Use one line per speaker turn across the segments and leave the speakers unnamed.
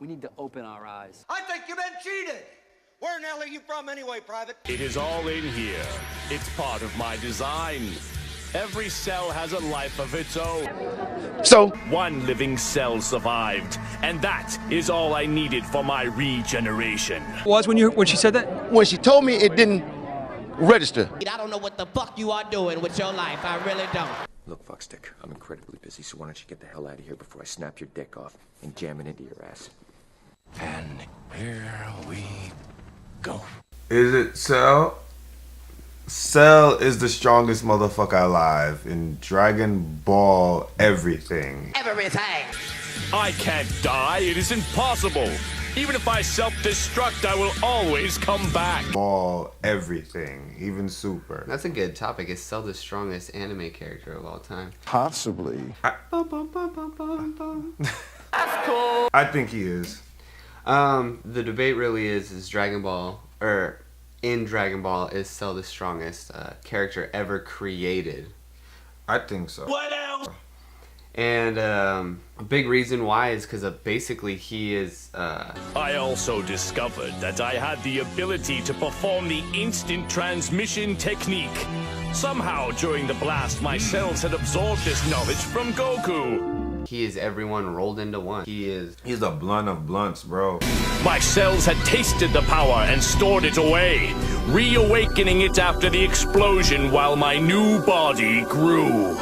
We need to open our eyes.
I think you've been cheated. Where in the hell are you from anyway, Private?
It is all in here. It's part of my design. Every cell has a life of its own.
So,
One living cell survived, and that is all I needed for my regeneration.
Was when she said that?
when she told me it didn't register.
I don't know what the fuck you are doing with your life. I really don't.
Look, Fuckstick, I'm incredibly busy, so why don't you get the hell out of here before I snap your dick off and jam it into your ass.
And here we go.
Is it Cell? Cell is the strongest motherfucker alive in Dragon Ball everything.
Everything.
I can't die. It is impossible. Even if I self-destruct, I will always come back.
Ball everything, even Super.
That's a good topic. Is Cell the strongest anime character of all time?
Possibly.
I think he is.
The debate really is Dragon Ball, or in Dragon Ball, is Cell the strongest character ever created?
I think so.
What else?
And a big reason why is because basically he is.
I also discovered that I had the ability to perform the instant transmission technique. Somehow, during the blast, my cells had absorbed this knowledge from Goku.
He is everyone rolled into one. He's
a blunt of blunts, bro.
My cells had tasted the power and stored it away, reawakening it after the explosion while my new body grew.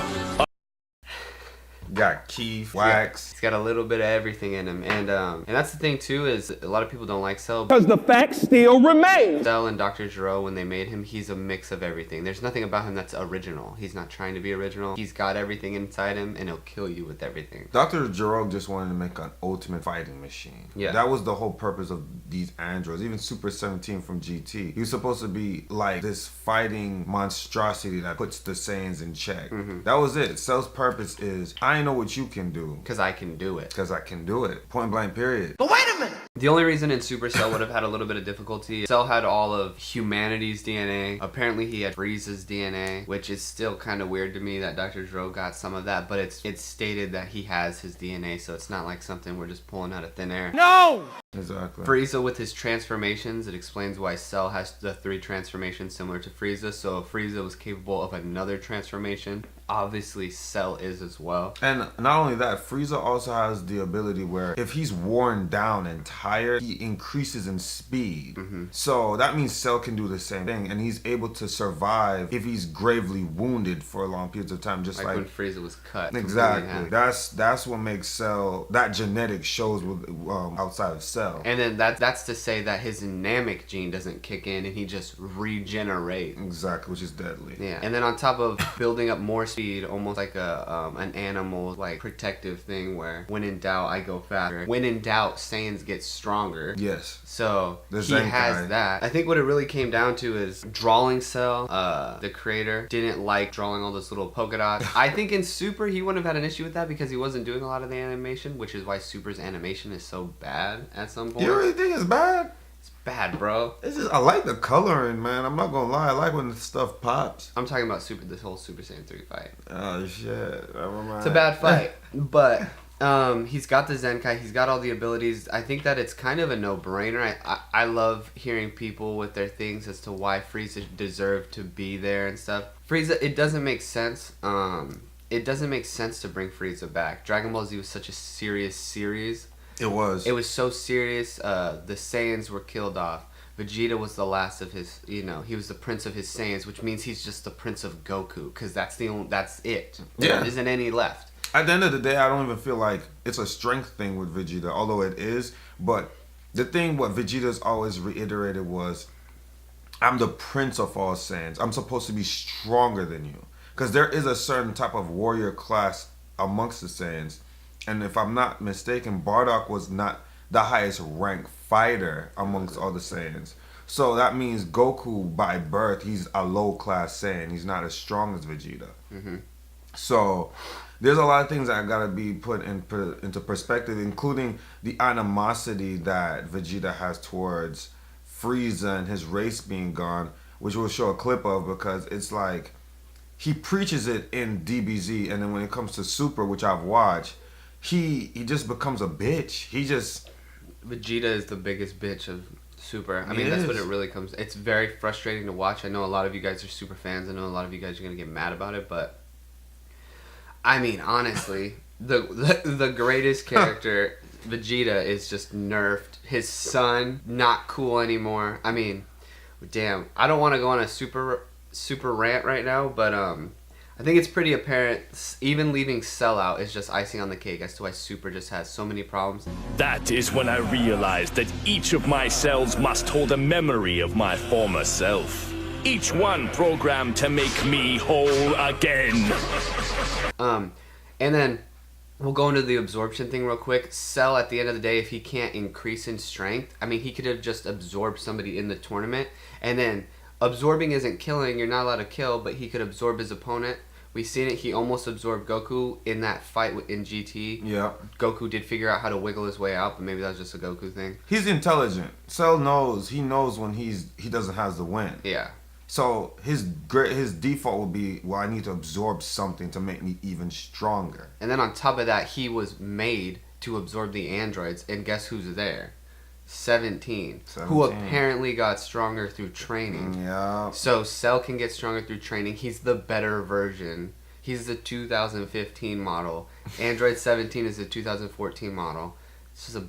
Got Keith, Wax.
He's got a little bit of everything in him, and that's the thing too, is a lot of people don't like Cell
Because the facts still remain.
Cell and Dr. Gero, when they made him, he's a mix of everything. There's nothing about him that's original. He's not trying to be original. He's got everything inside him, and he'll kill you with everything.
Dr. Gero just wanted to make an ultimate fighting machine.
Yeah.
That was the whole purpose of these androids. Even Super 17 from GT. He was supposed to be like this fighting monstrosity that puts the Saiyans in check. That was it. Cell's purpose is, I know what you can do.
Because I can do it.
Because I can do it. Point blank, period.
But wait a minute.
The only reason in Super Cell would have had a little bit of difficulty, Cell had all of humanity's DNA. Apparently he had Frieza's DNA, which is still kind of weird to me that Dr. Gero got some of that, but it's stated that he has his DNA, so it's not like something we're just pulling out of thin air.
No!
Exactly.
Frieza with his transformations, it explains why Cell has the 3 transformations similar to Frieza, so if Frieza was capable of another transformation, obviously Cell is as well.
And not only that, Frieza also has the ability where if he's worn down and tired, he increases in speed. So that means Cell can do the same thing, and he's able to survive if he's gravely wounded for long periods of time, just like
when Frieza was cut.
Exactly. That's what makes Cell, that genetic shows with outside of Cell.
And then that's to say that his Namek gene doesn't kick in and he just regenerates.
Exactly, which is deadly.
Yeah. And then on top of building up more speed, almost like an animal like protective thing where when in doubt I go faster. When in doubt, Saiyans get stronger.
Yes.
So
The
he
Zenkai.
has that. I think what it really came down to is drawing Cell. The creator didn't like drawing all those little polka dots. I think in Super he wouldn't have had an issue with that because he wasn't doing a lot of the animation, which is why Super's animation is so bad at some point.
You really think it's bad?
It's bad, bro.
It's just, I like the coloring, man. I'm not gonna lie. I like when the stuff pops.
I'm talking about this whole Super Saiyan 3 fight.
Oh shit. Never mind.
It's a bad fight, but he's got the Zenkai, he's got all the abilities. I think that it's kind of a no-brainer. I love hearing people with their things as to why Frieza deserved to be there and stuff. Frieza, it doesn't make sense. It doesn't make sense to bring Frieza back. Dragon Ball Z was such a serious series.
It was.
It was so serious. The Saiyans were killed off. Vegeta was the last of his, he was the prince of his Saiyans, which means he's just the prince of Goku, because that's it.
Yeah.
There isn't any left.
At the end of the day, I don't even feel like it's a strength thing with Vegeta, although it is. But the thing what Vegeta's always reiterated was, I'm the prince of all Saiyans. I'm supposed to be stronger than you. Because there is a certain type of warrior class amongst the Saiyans. And if I'm not mistaken, Bardock was not the highest ranked fighter amongst all the Saiyans. So that means Goku, by birth, he's a low class Saiyan. He's not as strong as Vegeta. So there's a lot of things that gotta be put into perspective, including the animosity that Vegeta has towards Frieza and his race being gone, which we'll show a clip of, because it's like he preaches it in DBZ, and then when it comes to Super, which I've watched, he just becomes a bitch.
Vegeta is the biggest bitch of Super. I
He
mean, that's what
is.
it really comes. It's very frustrating to watch. I know a lot of you guys are super fans. I know a lot of you guys are gonna get mad about it, but I mean, honestly, the greatest character, Vegeta, is just nerfed. His son, not cool anymore. I mean, damn. I don't want to go on a super rant right now, but I think it's pretty apparent. Even leaving Cell out is just icing on the cake as to why Super just has so many problems.
That is when I realized that each of my cells must hold a memory of my former self. Each one programmed to make me whole again.
And then we'll go into the absorption thing real quick. Cell, at the end of the day, if he can't increase in strength, I mean, he could have just absorbed somebody in the tournament. And then absorbing isn't killing. You're not allowed to kill, but he could absorb his opponent. We've seen it. He almost absorbed Goku in that fight in GT.
Yeah.
Goku did figure out how to wiggle his way out, but maybe that was just a Goku thing.
He's intelligent. Cell knows. He knows when he doesn't have the win.
Yeah.
So his default will be, well, I need to absorb something to make me even stronger.
And then on top of that, he was made to absorb the androids, and guess who's there? 17. Who apparently got stronger through training.
Yeah.
So Cell can get stronger through training. He's the better version. He's the 2015 model. Android 17 is the 2014 model. It's just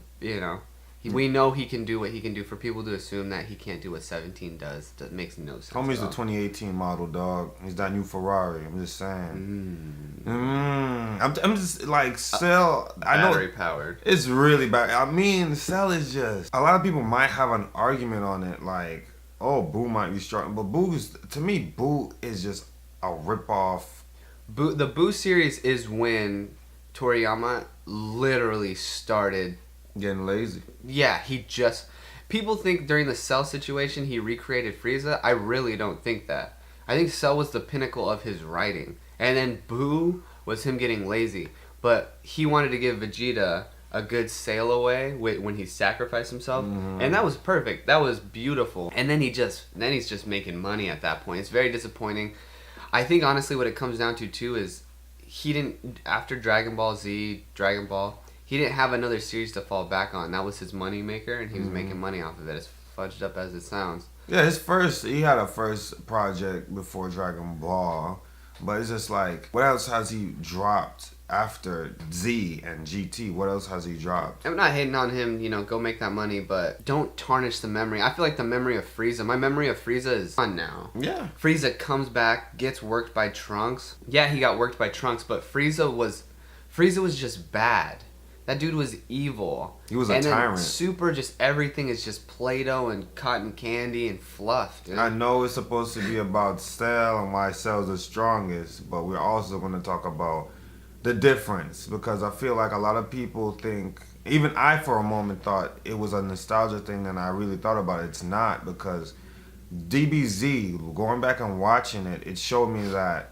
we know he can do what he can do. For people to assume that he can't do what 17 does, that makes no sense.
Homie's the 2018 model, dog. He's that new Ferrari. I'm just saying. I'm just like Cell. I know
Battery powered.
it's really bad. I mean, Cell is just. A lot of people might have an argument on it, like, oh, Boo might be strong, but to me, Boo is just a ripoff.
The Boo series is when Toriyama literally started.
Getting lazy.
Yeah, people think during the Cell situation he recreated Frieza. I really don't think that. I think Cell was the pinnacle of his writing, and then Boo was him getting lazy. But he wanted to give Vegeta a good sail away when he sacrificed himself, and that was perfect. That was beautiful. And then he's just making money at that point. It's very disappointing. I think honestly what it comes down to too is he didn't, after Dragon Ball Z, Dragon Ball, he didn't have another series to fall back on. That was his money maker, and he was making money off of it, as fudged up as it sounds.
Yeah, he had a first project before Dragon Ball, but it's just like, what else has he dropped after Z and GT? What else has he dropped?
I'm not hating on him, go make that money, but don't tarnish the memory. I feel like the memory of Frieza, my memory of Frieza is fun now.
Yeah.
Frieza comes back, gets worked by Trunks. Yeah, he got worked by Trunks, but Frieza was just bad. That dude was evil.
He was a tyrant.
Super, just everything is just Play-Doh and cotton candy and fluff, dude.
I know it's supposed to be about Cell and why Cell's the strongest, but we're also going to talk about the difference, because I feel like a lot of people think, even I for a moment thought it was a nostalgia thing, and I really thought about it. It's not, because DBZ, going back and watching it, it showed me that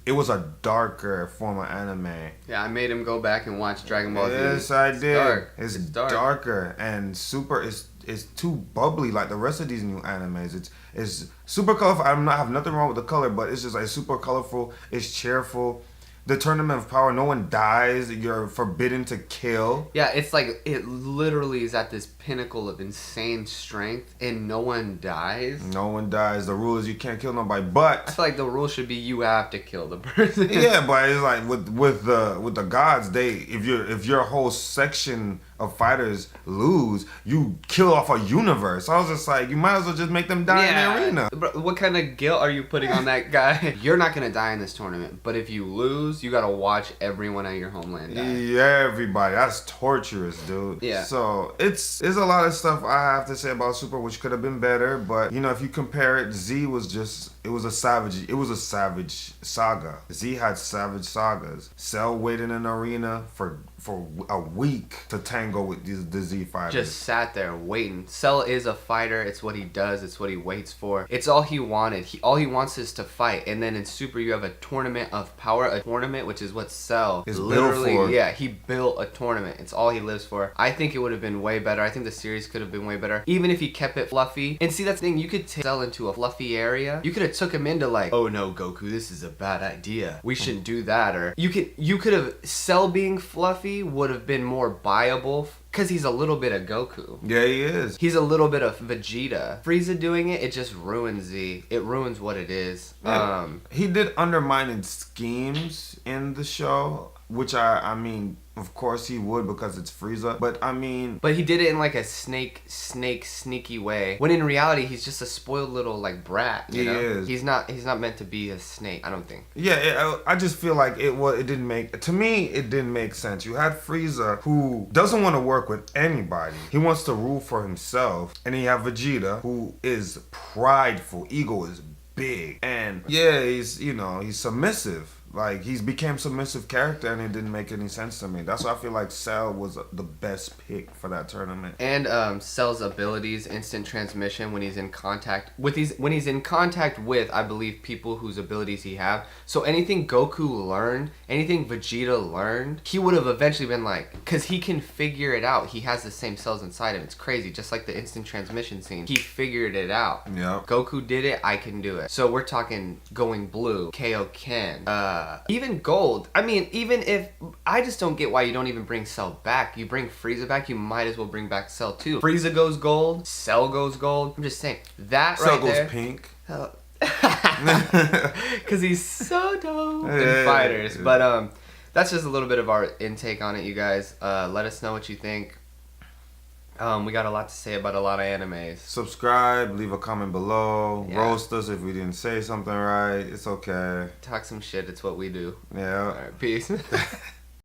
it was a darker form of anime.
Yeah, I made him go back and watch Dragon Ball Z.
Yes, I did.
Dark.
It's darker, and Super is too bubbly like the rest of these new animes. It's super colorful. I have nothing wrong with the color, but it's just like super colorful. It's cheerful. The Tournament of Power, no one dies. You're forbidden to kill.
Yeah, it's like it literally is at this pinnacle of insane strength, and no one dies.
No one dies. The rule is you can't kill nobody, but
I feel like the rule should be you have to kill the person.
yeah, but it's like with the gods, if your whole section of fighters lose, you kill off a universe. I was just like, you might as well just make them die in the arena.
Bro, what kind of guilt are you putting on that guy? You're not gonna die in this tournament, but if you lose, you gotta watch everyone at your homeland die.
Yeah, everybody. That's torturous, dude.
Yeah.
So there's a lot of stuff I have to say about Super, which could have been better, but if you compare it, Z was a savage saga. Z had savage sagas. Cell waited in an arena for a week to tango with the Z fighters.
Just sat there waiting. Cell is a fighter. It's what he does. It's what he waits for. It's all he wanted. All he wants is to fight. And then in Super, you have a tournament of power. A tournament, which is what Cell
is
literally
built for.
Yeah, he built a tournament. It's all he lives for. I think it would have been way better. I think the series could have been way better. Even if he kept it fluffy. And see, that's the thing. You could take Cell into a fluffy area. You could have took him into like, oh no, Goku, this is a bad idea. We shouldn't do that. Or you could have Cell being fluffy Broly would have been more buyable because he's a little bit of Goku.
Yeah, he is.
He's a little bit of Vegeta. Frieza doing it, it just ruins it ruins what it is.
Yeah. He did undermining schemes in the show, which I mean, of course he would because it's Frieza. But I mean,
but he did it in like a sneaky way. When in reality, he's just a spoiled little like brat. You know?
Is.
He's not meant to be a snake. I don't think.
Yeah, I just feel like it didn't make, to me, it didn't make sense. You had Frieza who doesn't want to work with anybody. He wants to rule for himself, and you have Vegeta who is prideful. Ego is big, and yeah, he's submissive. Like, he's became submissive character, and it didn't make any sense to me. That's why I feel like Cell was the best pick for that tournament.
And Cell's abilities, instant transmission when he's in contact with I believe people whose abilities he have. So anything Goku learned, anything Vegeta learned, he would have eventually been like, because he can figure it out. He has the same cells inside him. It's crazy. Just like the instant transmission scene, he figured it out.
Yeah.
Goku did it. I can do it. So we're talking going blue, Kaioken. Even gold. I mean, even if I just don't get why you don't even bring Cell back. You bring Frieza back, you might as well bring back Cell too. Frieza goes gold, Cell goes gold. I'm just saying that
Cell
right
goes
there.
pink.
Because he's so dope in fighters. But that's just a little bit of our intake on it, you guys. Let us know what you think. We got a lot to say about a lot of animes.
Subscribe, leave a comment below,
Yeah.
roast us if we didn't say something right. It's okay.
Talk some shit. It's what we do.
Yeah.
All right, peace.